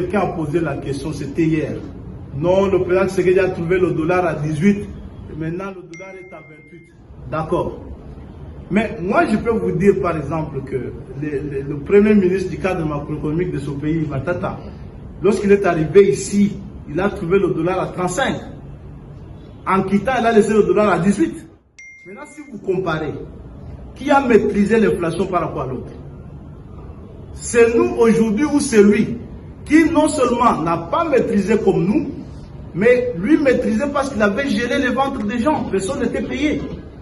quelqu'un a posé la question, c'était hier. Non, le président Tshisekedi a trouvé le dollar à 18, et maintenant le dollar est à 28. D'accord. Mais moi, je peux vous dire, par exemple, que le premier ministre du cadre macroéconomique de ce pays, Matata, lorsqu'il est arrivé ici, il a trouvé le dollar à 35. En quittant, il a laissé le dollar à 18. Maintenant, si vous comparez, qui a maîtrisé l'inflation par rapport à l'autre? C'est nous aujourd'hui ou c'est lui qui non seulement n'a pas maîtrisé comme nous, mais lui maîtrisait parce qu'il avait géré les ventres des gens. Personne n'était payé.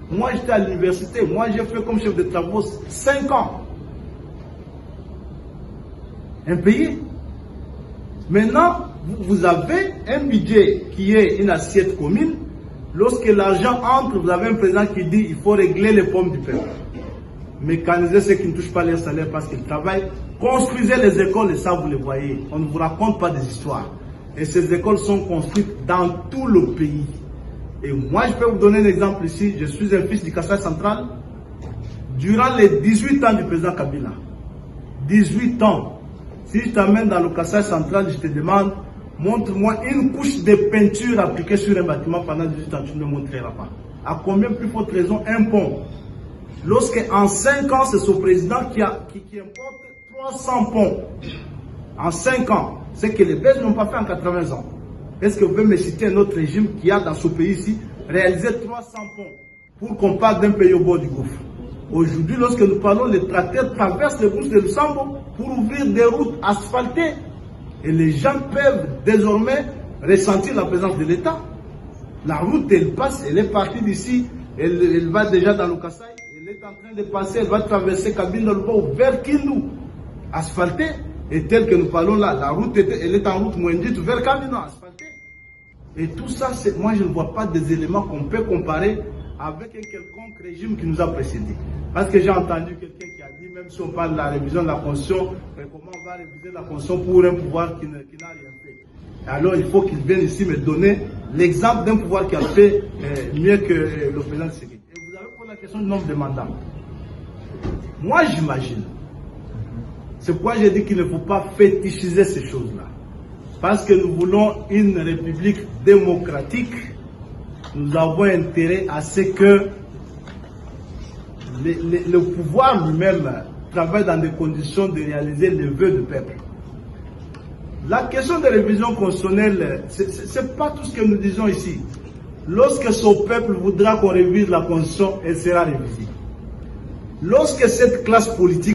Moi, j'étais à l'université. Moi, j'ai fait comme chef de travaux 5 ans. Impayé. Maintenant, vous avez un budget qui est une assiette commune. Lorsque l'argent entre, vous avez un président qui dit il faut régler les pommes du peuple. Mécaniser ceux qui ne touchent pas leur salaire parce qu'ils travaillent. Construisez les écoles et ça, vous le voyez. On ne vous raconte pas des histoires. Et ces écoles sont construites dans tout le pays. Et moi, je peux vous donner un exemple ici. Je suis un fils du Kasaï central. Durant les 18 ans du président Kabila, 18 ans, si je t'amène dans le Kasaï central, je te demande, montre-moi une couche de peinture appliquée sur un bâtiment pendant 18 ans, tu ne me montreras pas. À combien plus forte raison un pont? Lorsque en 5 ans, c'est ce président qui importe 300 ponts. En 5 ans, c'est que les Belges n'ont pas fait en 80 ans. Est-ce que vous pouvez me citer un autre régime qui a dans ce pays ici réalisé 300 ponts pour qu'on parle d'un pays au bord du gouffre? Aujourd'hui, lorsque nous parlons, les tracteurs traversent les routes de Lusambo pour ouvrir des routes asphaltées. Et les gens peuvent désormais ressentir la présence de l'État. La route, elle passe, elle est partie d'ici, elle va déjà dans le Kasaï, elle est en train de passer, elle va traverser Kabinda vers Kindu, asphaltée. Et tel que nous parlons là, la route elle est en route Mouendit vers Kamino, asphaltée. Et tout ça, moi je ne vois pas des éléments qu'on peut comparer avec un quelconque régime qui nous a précédés. Parce que j'ai entendu quelqu'un qui a dit, même si on parle de la révision de la Constitution, mais comment on va réviser la Constitution pour un pouvoir qui n'a rien fait? Alors il faut qu'il vienne ici me donner l'exemple d'un pouvoir qui a fait mieux que le président Tshisekedi. Et vous avez posé la question du nombre de mandats. Moi j'imagine. C'est pourquoi j'ai dit qu'il ne faut pas fétichiser ces choses-là. Parce que nous voulons une république démocratique. Nous avons intérêt à ce que le pouvoir lui-même travaille dans des conditions de réaliser les vœux du peuple. La question de révision constitutionnelle, ce n'est pas tout ce que nous disons ici. Lorsque ce peuple voudra qu'on révise la constitution, elle sera révisée. Lorsque cette classe politique